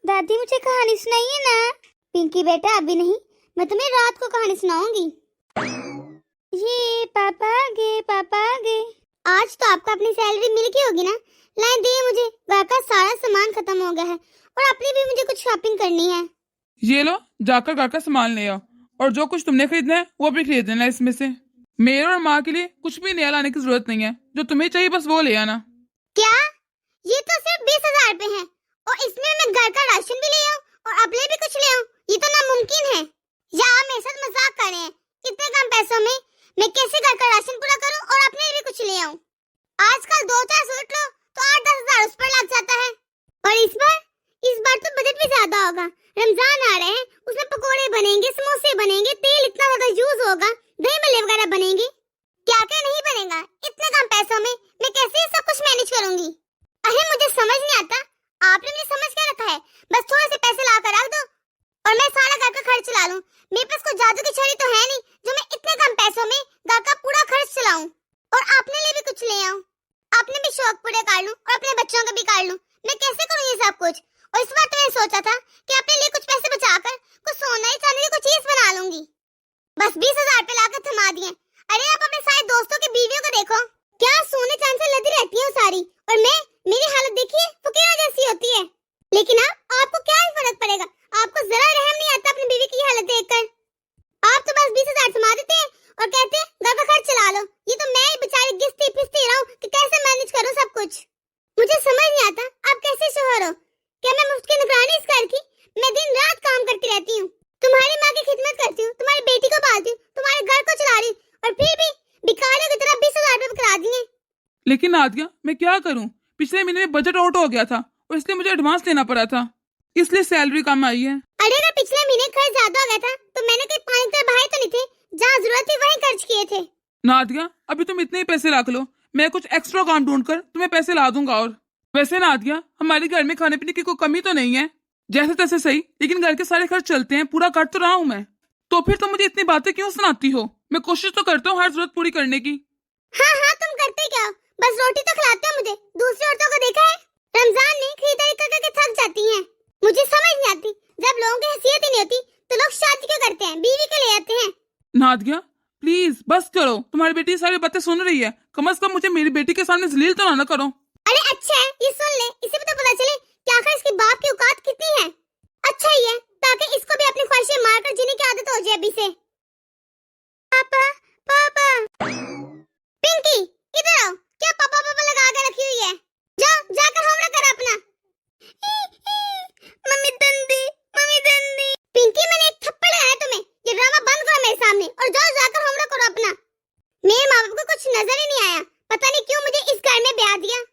दादी मुझे कहानी सुनाइए ना। पिंकी बेटा अभी नहीं, मैं तुम्हें रात को कहानी सुनाऊंगी। ये पापा गे पापा गे। आज तो आपको अपनी सैलरी मिल गई होगी ना। लाए दे मुझे, घर का सारा सामान खत्म हो गया है और अपनी भी मुझे कुछ शॉपिंग करनी है। ये लो, जाकर घर का सामान ले आओ और जो कुछ तुमने खरीदना है वो भी खरीद लेना। इसमें से मेरे और माँ के लिए कुछ भी नया लाने की जरूरत नहीं है। जो तुम्हें चाहिए बस वो ले आना। क्या? ये तो सिर्फ 20,000 रुपए हैं और इसमें मैं घर का राशन भी ले आऊं और अपने भी कुछ ले आऊं? ये तो नामुमकिन है। या आप मेरे साथ मजाक कर रहे हैं? इतने कम पैसों में मैं कैसे घर का राशन पूरा करूं और अपने लिए भी कुछ ले आऊं? आजकल 2-4 सूट लो तो 8-10 हजार उस पर लग जाता है। और इस बार तो बजट भी ज्यादा होगा। रमजान आ रहे हैं, उसमें पकोड़े बनेंगे, समोसे बनेंगे, तेल इतना ज्यादा यूज होगा, दही भल्ले वगैरह बनेंगे। क्या क्या नहीं बनेगा इतने कम पैसों में? मैं कैसे ये सब कुछ मैनेज करूंगी? अरे मुझे समझ नहीं आता, आपने मुझे समझ क्या रखा है? बस थोड़े से पैसे ला कर रख दो और मैं सारा घर का खर्च चला लूं। मेरे पास कोई जादू की छड़ी तो है नहीं जो मैं इतने कम पैसों में घर का पूरा खर्च चलाऊं और अपने लिए भी कुछ ले आऊं। अपने भी शौक पूरे कर लूं और अपने बच्चों का भी कर लूं। मैं कैसे करूं ये सब कुछ? और इस बार तो मैंने सोचा था कि अपने लिए कुछ पैसे बचाकर कुछ सोना या चांदी की कुछ चीज बना लूंगी। बस 20,000 रुपए लाकर थमा दिए। अरे आप अपने सारे दोस्तों की बीवियों को देखो, क्या सोने चांदी से लदी रहती है सारी, और मेरी हालत देखिए, फकीरा जैसी होती है। लेकिन आपको क्या ही फर्क पड़ेगा? आपको जरा रहम नहीं आता अपनी बीवी की हालत देखकर। आप तो बस 20,000 थमा देते हैं और कहते हैं घर का खर्च चला लो। ये तो मैं ही बेचारी घिसती पिसती रहूं कि कैसे मैनेज करूं सब कुछ। मुझे समझ नहीं आता आप कैसे शोहर हो। क्या मैं मुफ्त की निगरानी इस घर की? मैं दिन रात काम करती रहती हूँ, तुम्हारी माँ की खिदमत करती हूँ, तुम्हारी बेटी को पालती हूँ, तुम्हारे घर को चला रही हूँ, और फिर भी भिखारियों की तरह 20,000 रुपए करा दिए। लेकिन नादिया, मैं क्या करूं? पिछले महीने में बजट आउट हो गया था और इसलिए मुझे एडवांस देना पड़ा था, इसलिए सैलरी कम आई है। अरे ना, पिछले महीने खर्च ज्यादा हो गया था तो मैंने कोई 5 भाई तो नहीं थे, जहाँ जरूरत थी वहीं खर्च किए थे। नादिया, अभी तुम इतने ही पैसे रख लो, मैं कुछ एक्स्ट्रा काम ढूंढकर तुम्हें पैसे ला दूंगा। और वैसे नादिया, हमारे घर में खाने पीने की कोई कमी तो नहीं है। जैसे तैसे सही, लेकिन घर के सारे खर्च चलते हैं, पूरा कर तो रहा हूँ मैं। तो फिर तुम मुझे इतनी बातें क्यों सुनाती हो? मैं कोशिश तो करता हूँ हर जरूरत पूरी करने की। हाँ, तुम करते क्या हो? बस रोटी तो खिलाते हो मुझे। दूसरी औरतों को देखा है? रमजान में खरीदारी कर करके थक जाती हैं। मुझे समझ नहीं आती, जब लोगों की हैसियत ही नहीं होती तो लोग शादी क्यों करते हैं, बीवी के ले आते हैं। नादिया प्लीज बस करो, तुम्हारी बेटी सारी बातें सुन रही है। कम से कम मुझे मेरी बेटी के सामने जलील तो ना करो। अरे अच्छा है, ये सुन ले, इसे भी तो पता चले कि आखिर इसके बाप की औकात कितनी है। अच्छा ही है, ताकि इसको भी अपनी ख्वाहिशें मारकर जीने की आदत हो जाए अभी से। पापा पापा। पिंकी इधर आओ, क्या पापा पापा लगा के रखी हुई है? जाओ जाकर होमवर्क करो अपना। मम्मी दंदी, मम्मी दंदी। पिंकी मैंने एक थप्पड़ लगाया तुम्हें, ये ड्रामा बंद करो मेरे सामने और जाओ जाकर होमवर्क करो अपना। मेरे माँ बाप को कुछ नजर ही नहीं आया, पता नहीं क्यों मुझे इस घर में ब्याह दिया।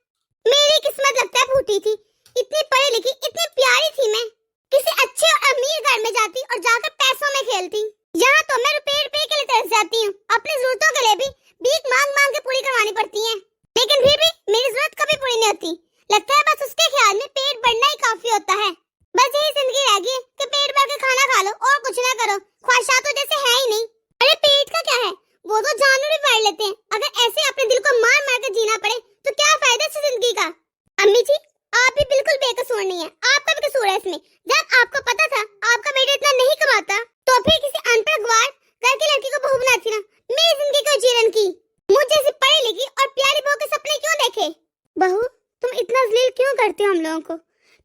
मेरी किस्मत लगता है फूटी थी, इतनी पढ़ी लिखी, इतनी प्यारी थी मैं, किसी अच्छे और अमीर घर में जाती और जाकर पैसों में खेलती। यहाँ तो मैं रुपए के लिए तरस जाती हूँ, अपनी जरूरतों के लिए भी भीख मांग मांग के पूरी करवानी पड़ती है। लेकिन फिर भी मेरी जरूरत कभी पूरी नहीं होती। लगता है बस उसके ख्याल में पेट भरना ही काफी होता है। बस यही जिंदगी रह गई कि पेट भर के खाना खा लो और कुछ ना करो, ख्वाहिशात तो जैसे है ही नहीं। अरे पेट का क्या है, वो तो जानवर भी मार लेते हैं। अगर ऐसे अपने दिल को मार मार कर जीना पड़े तो क्या फायदा इस जिंदगी का? अम्मी जी, आप भी बिल्कुल बेकसूर नहीं है, आपका भी कसूर है इसमें। जब आपको पता था आपका बेटा इतना नहीं कमाता तो फिर किसी अनपढ़ गवार घर की लड़की को बहू बनाती ना। मेरी जिंदगी को जीवन की मुझ जैसी पढ़ी लिखी और प्यारी बहू के सपने क्यों देखे? बहू, तुम इतना जलील क्यों करते हो हम लोगों को?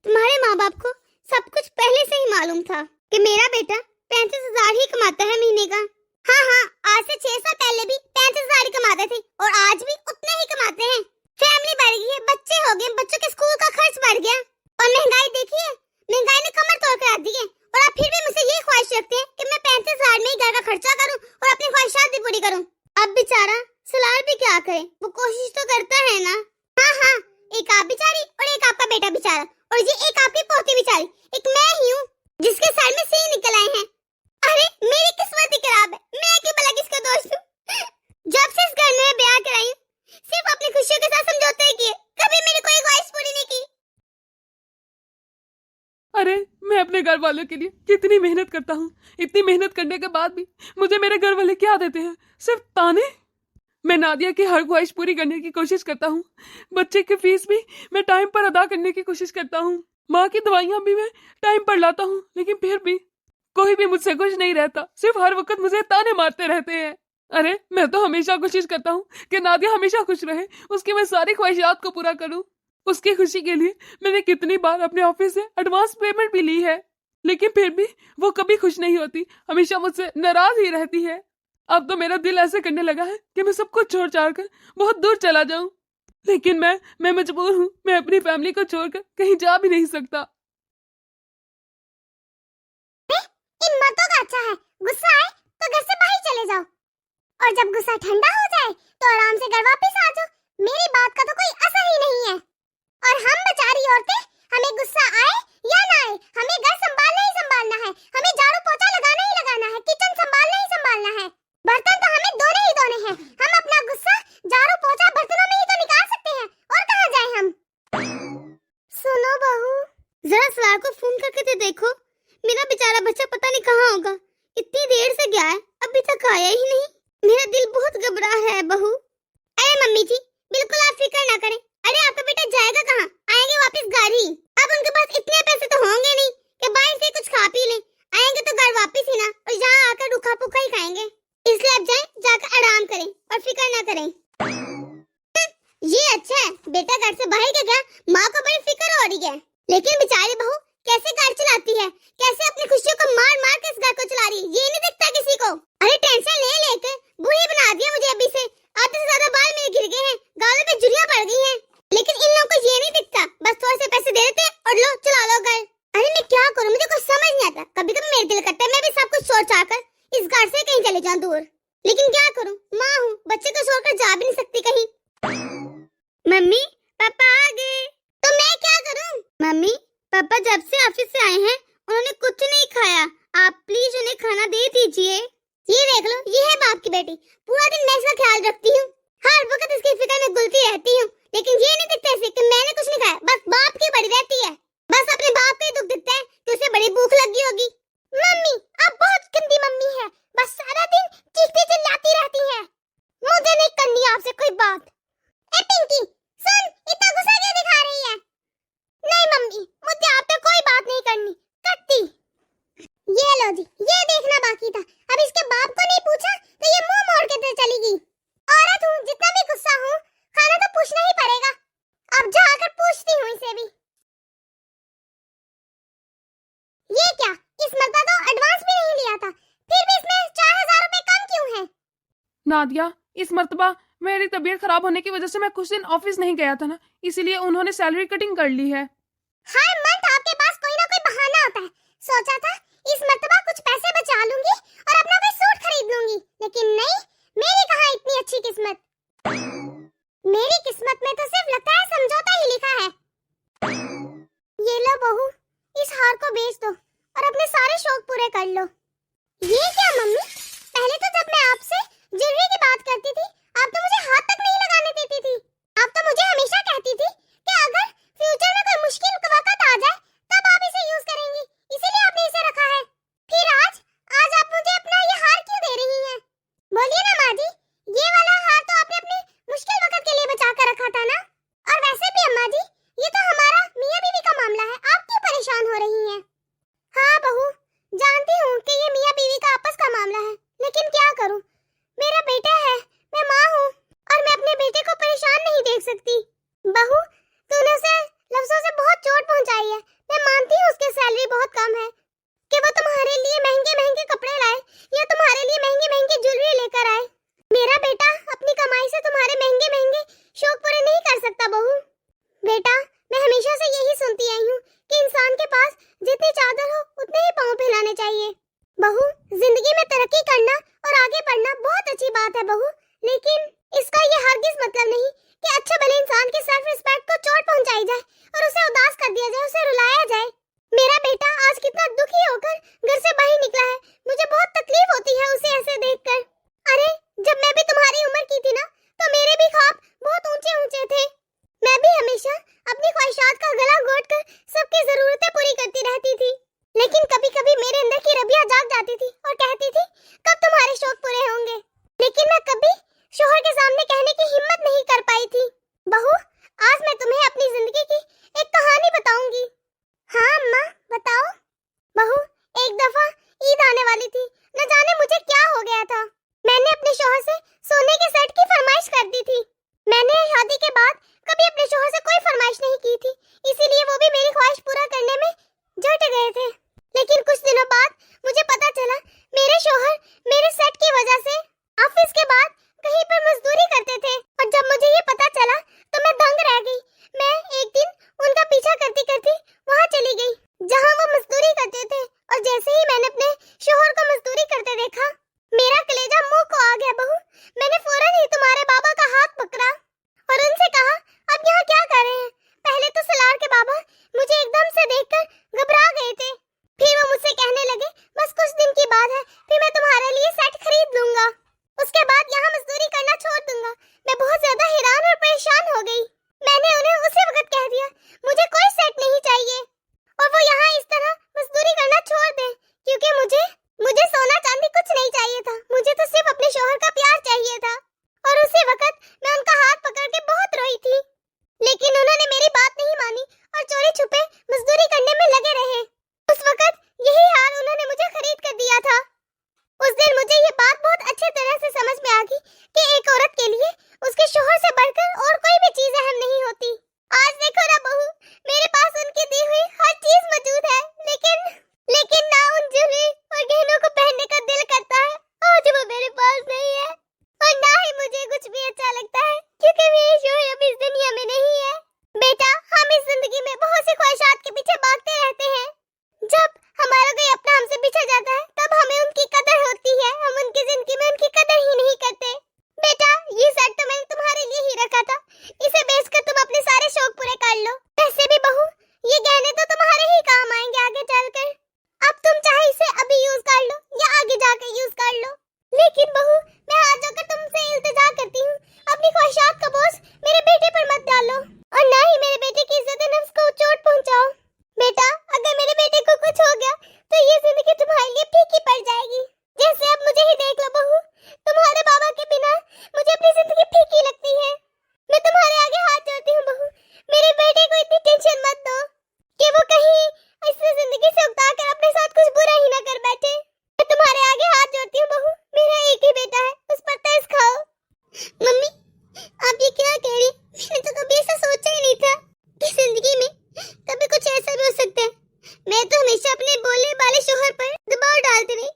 तुम्हारे माँ बाप को सब कुछ पहले से ही मालूम था कि मेरा बेटा 35,000 ही कमाता है महीने का। हाँ, आज से 6 साल पहले भी 35,000 ही कमाते थे और आज भी उतने ही कमाते हैं। फैमिली बढ़ गई है, बच्चे हो गए, बच्चों के स्कूल का खर्च बढ़ गया और महंगाई देखिए, महंगाई ने कमर तोड़ कर रख दी है। और आप फिर भी मुझसे ये ख्वाहिश रखते हैं कि मैं 35,000 में ही घर का खर्चा करूं और अपनी ख्वाहिशात भी पूरी करूं। अब बेचारा सलार भी क्या करे, वो कोशिश तो करता है ना। हाँ, एक आप बेचारी और एक आपका बेटा बेचारा, और ये एक आपकी पोती बेचारी, एक मैं ही हूँ जिसके सर में सींग निकल आए हैं। अरे मेरी किस्मत ही खराब है, मैं क्यों भला किसका दोस्त हूँ? जब से इस घर में ब्याह कराई सिर्फ अपनी खुशियों के साथ समझौते ही किए, कभी मेरी कोई ख्वाहिश पूरी नहीं की। अरे मैं अपने घर वालों के लिए कितनी मेहनत करता हूँ, इतनी मेहनत करने के बाद भी मुझे मेरे घर वाले क्या देते हैं? सिर्फ ताने। मैं नादिया की हर ख्वाहिश पूरी करने की कोशिश करता हूँ, बच्चे की फीस भी मैं टाइम पर अदा करने की कोशिश करता हूँ, माँ की दवाइयाँ भी मैं टाइम पर लाता हूँ, लेकिन फिर भी कोई भी मुझसे खुश नहीं रहता। सिर्फ हर वक्त मुझे ताने मारते रहते हैं। अरे मैं तो हमेशा कोशिश करता हूँ कि नादिया हमेशा खुश रहे, उसकी मैं सारी ख्वाहिशात को पूरा करूँ। उसकी खुशी के लिए मैंने कितनी बार अपने ऑफिस से एडवांस पेमेंट भी ली है, लेकिन फिर भी वो कभी खुश नहीं होती, हमेशा मुझसे नाराज ही रहती है। अब तो मेरा दिल ऐसे करने लगा है कि मैं सब कुछ छोड़ छाड़ कर बहुत दूर चला जाऊं, लेकिन मैं मजबूर हूँ। मैं अपनी फैमिली को छोड़कर कहीं जा भी नहीं सकता। इन मर्दों का अच्छा है, गुस्सा आए तो घर से बाहर चले जाओ, और जब गुस्सा ठंडा हो जाए तो आराम से घर वापस आ जाओ। मेरी बात का तो कोई असर ही नहीं है। और हम बेचारी औरतें, हमें गुस्सा आए या ना आए, हमें घर संभालना ही संभालना है, हमें झाड़ू पोछा लगाना ही लगाना है, किचन संभालना ही संभालना है, बर्तन तो हमें धोने ही धोने हैं। हम अपना गुस्सा झाड़ू पोछा बर्तनों में ही तो निकाल सकते हैं, और कहाँ जाएं हम। सुनो बहू, जरा सवार को फोन करके तो देखो, मेरा बेचारा बच्चा पता नहीं कहाँ होगा, इतनी देर से गया है, अभी तक आया ही नहीं। मेरा दिल बहुत घबरा है बहू। अरे मम्मी जी, बिल्कुल आप फिक्र ना करें। अरे आपका बेटा जाएगा कहाँ, आएंगे वापस घर ही। अब उनके पास इतने पैसे तो होंगे नहीं कि बाहर से कुछ खा पी लें, आएंगे तो घर वापस ही ना, और यहाँ आकर रूखा पुखा ही खाएंगे। इसलिए अब जाएं, जाकर आराम करें और फिक्र ना करें। ये अच्छा है, बेटा घर से बाहर के गया, माँ को बड़ी फिक्र हो रही है। लेकिन बेचारी बहू कैसे घर चलाती है, कैसे अपनी खुशियों को मार मार के इस घर को चला रही है, ये नहीं दिखता किसी को। अरे टेंशन ले लेकर बूढ़ी बना दिया मुझे अभी से। आधे से ज्यादा बाल मेरे गिर गए हैं, गालों पे झुर्रियां पड़ गई हैं, लेकिन इन लोगों को ये नहीं दिखता, बस थोड़े से पैसे दे देते हैं और लो चला लो घर। अरे मैं क्या करूं, मुझे कुछ समझ नहीं आता। कभी कभी मेरा दिल करता है मैं भी सब कुछ छोड़ छाड़ कर इस घर से कहीं चले जाऊं दूर, लेकिन क्या करूं, माँ हूँ, बच्चे को छोड़कर जा भी नहीं सकती कहीं। मम्मी पापा आ गए, तो मैं क्या करूं? मम्मी पापा जब से ऑफिस से आए हैं उन्होंने कुछ नहीं खाया, आप प्लीज उन्हें खाना दे दीजिए। ये देख लो, ये है बाप की बेटी, पूरा दिन मैं इसका ख्याल रखती हूँ, हर वक्त इसकी फिक्र में गुलती रहती हूँ, लेकिन ये नहीं दिखता इसे कि मैंने कुछ नहीं खाया, बस बाप की बड़ी रहती है, बस अपने बाप का ही दुख दिखता है कि उसे बड़ी भूख लगी होगी। मम्मी आप बहुत गंदी मम्मी है, बस सारा दिन चीखती चिल्लाती रहती है। मुझे नहीं करनी आपसे कोई बात। ए पिंकी सुन, इतना गुस्सा क्यों दिखा रही है? नहीं मम्मी, मुझे आप पे कोई बात नहीं करनी, कत्ती। ये लो जी, ये देखना बाकी था, अब इसके बाप को नहीं पूछा तो ये मुंह मोड़ के तो चली गई। औरत हूँ, जितना भी गुस्सा हूँ, खाना तो पूछना ही पड़ेगा। अब जाकर पूछती हूँ इसे भी। ये क्या, इस मरतबा तो एडवांस भी नहीं लिया था, फिर भी इसमें 4000 रुपए कम क्यों है? नादिया, इस मर्तबा मेरी तबीयत खराब होने की वजह से मैं कुछ दिन ऑफिस नहीं गया था ना, इसीलिए उन्होंने सैलरी कटिंग कर ली है। हर मंथ आपके पास कोई ना कोई बहाना होता है। सोचा था इस मर्तबा कुछ पैसे बचा लूंगी और अपना कोई सूट खरीद लूंगी, लेकिन नहीं, मेरी कहाँ इतनी अच्छी किस्मत। मेरी किस्मत में तो सिर्फ लगता है समझौता ही लिखा है। ये लो बहू, इस हार को बेच दो और अपने सारे शौक पूरे कर लो। ये क्या मम्मी, पहले तो जब मैं आपसे ज्वेलरी की बात करती थी आप तो मुझे हाथ तक नहीं लगाने देती थी। आप तो मुझे हमेशा कहती थी कि अगर फ्यूचर में कोई मुश्किल वक्त आ जाए तब आप इसे यूज करेंगी, इसीलिए आपने इसे रखा है। फिर आज आप मुझे अपना ये हार क्यों दे रही हैं? बोलिए ना माँ जी, ये वाला हार तो आपने अपने मुश्किल वक्त के लिए बचा कर रखा था ना। और वैसे भी अम्मा जी, ये तो हमारा मियाँ बीवी का मामला है, आप क्यों परेशान हो रही हैं? हाँ बहू, जानती हूँ कि ये मियाँ बीवी का आपस का मामला है, लेकिन क्या करूँ, मेरा बेटा है, मैं माँ हूँ और मैं अपने बेटे को परेशान नहीं देख सकती। बहू, तूने उसे लफ्जों से बहुत चोट पहुँचाई है, गई थी। न जाने मुझे क्या हो गया था। मैंने अपने शौहर से सोने के सेट की फरमाइश कर दी थी। मैंने शादी के बाद कभी अपने शौहर से कोई फरमाइश नहीं की थी, इसीलिए वो भी मेरी ख्वाहिश पूरा करने में जुट गए थे। लेकिन कुछ दिनों बाद मुझे पता चला मेरे शौहर मेरे सेट की वजह से ऑफिस के बाद कहीं पर मजदूरी करते थे, और जब मुझे ये पता चला तो मैं दंग रह गई। मैं एक दिन उनका पीछा करती करती वहाँ चली गई जहाँ वो मजदूरी करते थे, और जैसे ही मैंने अपने शौहर को मजदूरी करते देखा मेरा कलेजा मुंह को आ गया। बहू, मैंने फौरन ही तुम्हारे बाबा का हाथ पकड़ा और उनसे कहा, अब यहाँ क्या कर रहे हैं? पहले तो सलार के बाबा मुझे एकदम से देखकर घबरा गए थे। फिर वो मुझसे कहने लगे, बस कुछ दिन की बात है, फिर मैं तुम्हारे लिए सेट खरीद लूंगा, उसके बाद यहाँ मजदूरी करना छोड़ दूंगा। मैं बहुत ज्यादा हैरान और परेशान हो गई। मैंने उन्हें उसी वक्त कह दिया, मुझे कोई सेट नहीं चाहिए और वो यहाँ इस तरह मजदूरी करना छोड़ दें, क्योंकि मुझे सोना चांदी कुछ नहीं चाहिए था। मुझे तो सिर्फ अपने शौहर का प्यार चाहिए था। और उसी वक्त मैं उनका हाथ पकड़ के बहुत रोई थी, लेकिन उन्होंने मेरी बात नहीं मानी और चोरी छुपे मजदूरी करने में लगे रहे। उस वक्त यही हार उन्होंने मुझे खरीद कर दिया था। उस दिन मुझे ये बात बहुत अच्छे तरह से समझ में आ गई कि एक औरत के लिए उसके शौहर से बढ़कर और कोई भी चीज अहम नहीं होती। आज देखो ना बहू, मेरे पास उनकी दी हुई हर चीज मौजूद है, लेकिन ना उन ज्वेलरी और गहनों को पहनने का दिल करता है। आज वो मेरे पास नहीं है और ना ही मुझे कुछ भी अच्छा लगता है, क्योंकि मेरे शौहर अब इस दुनिया में नहीं है। बेटा, हम इस जिंदगी में बहुत सी ख्वाहिशात के पीछे भागते रहते हैं। जब हमारा कोई अपना हमसे बिछड़ जाता है तब हमें उनकी कदर होती है, हम उनकी जिंदगी में उनकी कदर ही नहीं करते। बेटा, ये सेट तो मैंने तुम्हारे लिए ही रखा था, इसे बेचकर तुम अपने सारे शौक पूरे कर लो। वैसे भी बहू, ये गहने तो तुम्हारे ही काम आएंगे आगे चलकर। अब तुम चाहे इसे अभी यूज कर लो या आगे जाकर यूज कर लो, लेकिन बहू मैं हाथ जोड़कर तुमसे इल्तिजा करती हूँ, अपनी ख्वाहिशात का बोझ मेरे बेटे पर मत डालो और ना ही मेरे बेटे की इज्जत नफ्स को चोट पहुँचाओ। बेटा, अगर मेरे बेटे को कुछ हो गया तो ये जिंदगी तुम्हारे लिए फीकी पड़ जाएगी। जैसे अब मुझे ही देख लो बहू, तुम्हारे बाबा के बिना मुझे अपनी जिंदगी फीकी लगती है। मैं तुम्हारे आगे हाथ जोड़ती हूँ बहू, मेरे बेटे को इतनी टेंशन मत दो कि वो कहीं इस जिंदगी से उगता कर अपने साथ कुछ बुरा ही ना कर बैठे। मैं तुम्हारे आगे हाथ जोड़ती हूँ बहू, मेरा एक ही बेटा है, उस पर तरस खाओ। मम्मी, आप ये क्या कह रही? मैंने तो कभी ऐसा सोचा ही नहीं था कि जिंदगी में कभी कुछ ऐसा भी हो सकता है। मैं तो हमेशा अपने बोलने वाले शौहर पर दबाव डालती रही।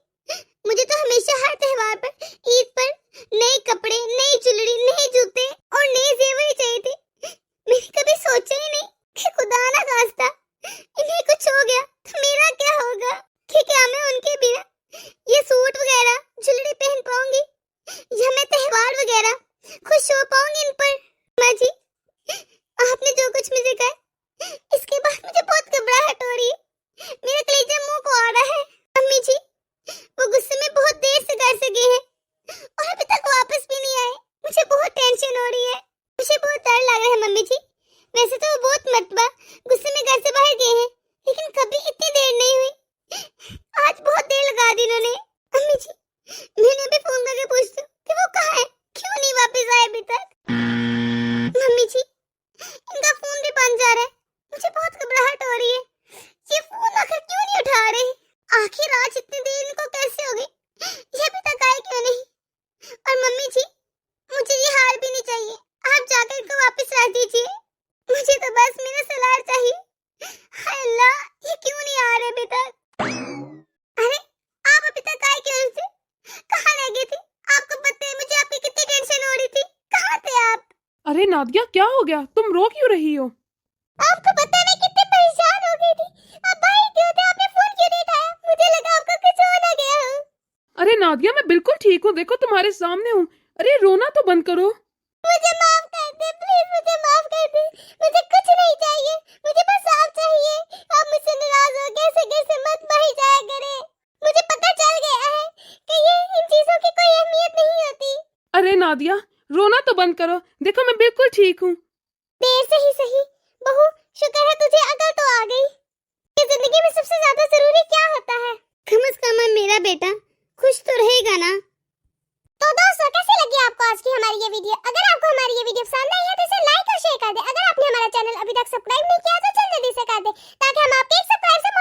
मुझे तो हमेशा हर त्योहार पर, ईद पर नए कपड़े, नई ज्वेलरी, नए जूते और नए जेवर ही चाहिए थे। मैंने कभी सोचा ही नहीं कि खुदा ना खास्ता इन्हें कुछ हो गया तो मेरा क्या होगा, कि क्या मैं उनके बिना ये सूट वगैरह ज्वेलरी पहन पाऊंगी या मैं त्योहार वगैरह खुश हो पाऊंगी इन पर। माँ जी, आपने जो कुछ मुझे कहा इसके बाद मुझे बहुत घबराहट हो रही है, मेरा कलेजा मुंह को आ रहा है। अम्मी जी, वो गुस्से में बहुत देर से घर से गए हैं और अभी तक वापस भी नहीं आए। मुझे बहुत टेंशन हो रही है, मुझे बहुत डर लग रहा है। मम्मी जी, वैसे तो वो बहुत मरतबा गुस्से में घर से बाहर गए हैं, लेकिन कभी इतनी देर नहीं हुई। आज बहुत देर लगा दी इन्होंने। अम्मी जी, मैंने अभी फोन करके पूछती हूँ कि वो कहाँ है, क्यों नहीं वापस आए अभी तक। मम्मी जी, इनका फोन भी बंद जा रहा है, मुझे बहुत घबराहट हो रही है। ये फोन आखिर क्यों नहीं उठा रहे? आखिर आज इतनी देर इनको कैसे हो गई, ये अभी तक आए क्यों नहीं? और मम्मी जी, मुझे ये हार भी नहीं चाहिए, आप जाकर इनको वापस रख दीजिए। मुझे तो बस मेरा सलार चाहिए। हाय अल्लाह, ये क्यों नहीं आ रहे अभी तक? अरे, आप अभी तक आए क्यों नहीं? कहाँ रह गए थे? आपको पता है मुझे आपकी कितनी टेंशन हो रही थी, कहाँ थे आप? अरे नादिया, क्या हो गया? तुम रो क्यों रही हो? आपको पता है मैं कितनी परेशान हो गई थी। आप बाहर क्यों थे? आपने फोन क्यों नहीं उठाया? मुझे लगा आपको कुछ हो ना गया हो। अरे नादिया, मैं बिल्कुल ठीक हूँ, देखो तुम्हारे सामने हूँ। अरे रोना तो बंद करो। मुझे माफ कर दे प्लीज, मुझे माफ कर दे। मुझे कुछ नहीं चाहिए, मुझे बस आप चाहिए। आप मुझसे नाराज हो कैसे मत बाहर जाया करे। मुझे पता चल गया है कि ये इन चीजों की कोई अहमियत नहीं होती। अरे नादिया, रोना तो बंद करो, देखो मैं बिल्कुल ठीक हूँ। देर से ही सही बहू, शुक्र है तुझे अकल तो आ गई कि जिंदगी में सबसे ज्यादा जरूरी क्या होता है। कम से कम मेरा बेटा खुश तो रहेगा ना। तो दोस्तों, कैसी लगी आपको आज की हमारी ये वीडियो? अगर आपको हमारी ये वीडियो पसंद आई है तो इसे लाइक और शेयर कर दे। अगर आपने हमारा चैनल अभी तक सब्सक्राइब नहीं किया तो जल्दी से कर दे, ताकि हम आपके एक सब्सक्राइब से